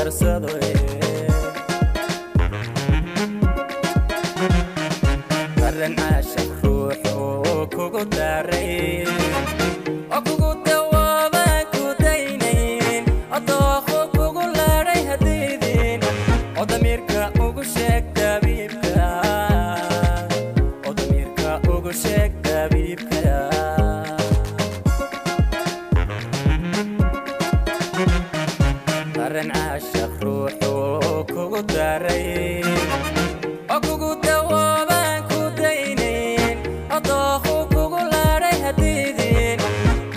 darsadoy darren caashaq ruuxuu kugu daaray oo kugu dawaabaan ku daynayn adooqu kugu laadhay hadiidin oo damiirka ugu sheeg dabiibka oo damiirka ugu sheeg dabiibka darren caashaq ruuxuu kugu daaray oo kugu dawaabaan ku daynayn adooqu kugu laadhay hadiidin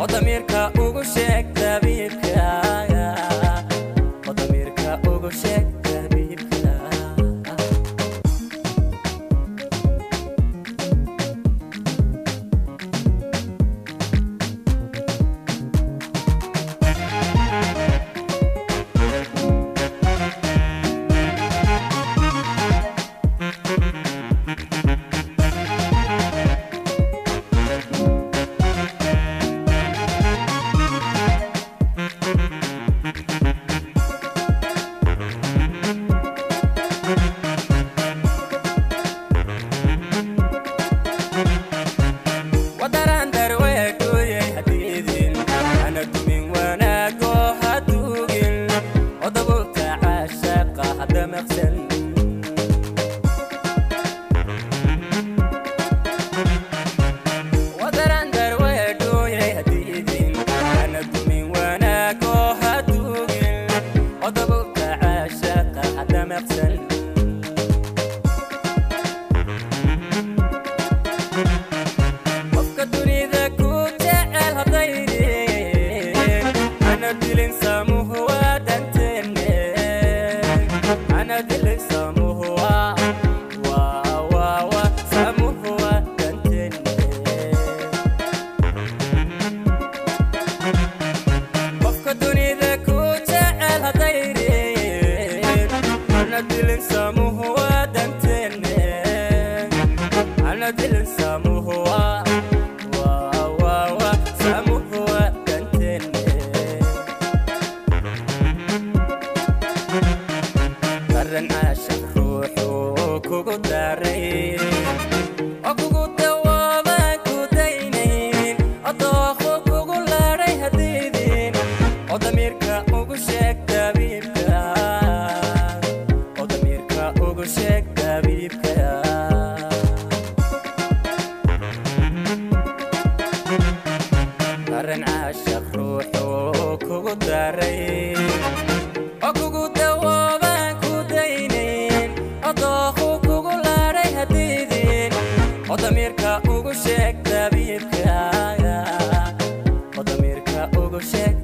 oo damiirka ugu sheeg dabiibka oo damiirka ugu sheeg dabiibka wadaran darweegoyay hadiidin ana dumin wanaago haduugin oo dabuubta caashaqa hadda maqsan wadaran darweegoyay hadiidin ana dumin wanaago haduugin oo dabuubta caashaqa hadda maqsan qofka dunida ku jecel haddaynin ana dilin samuhu waa danteenne ana dilin samuhu waa samuhu waa danteenne qofka dunida ku jecel haddaynin ana dilin samuhu waa danteenne ana dilin samuhu samuhu waa danteenne darren caashaq ruuxuu kugu daaray oo kugu dawaabaan ku daynayn adooqu kugu laadhay hadiidin oo damiirka ugu sheeg dabiibka oo damiirka ugu sheeg dabiibka darren caashaq ruuxuu kugu daaray oo kugu dawaabaan ku daynayn adooqu kugu laadhay hadiidin oo damiirka ugu sheeg dabiibka oo damiirka ugu sheeg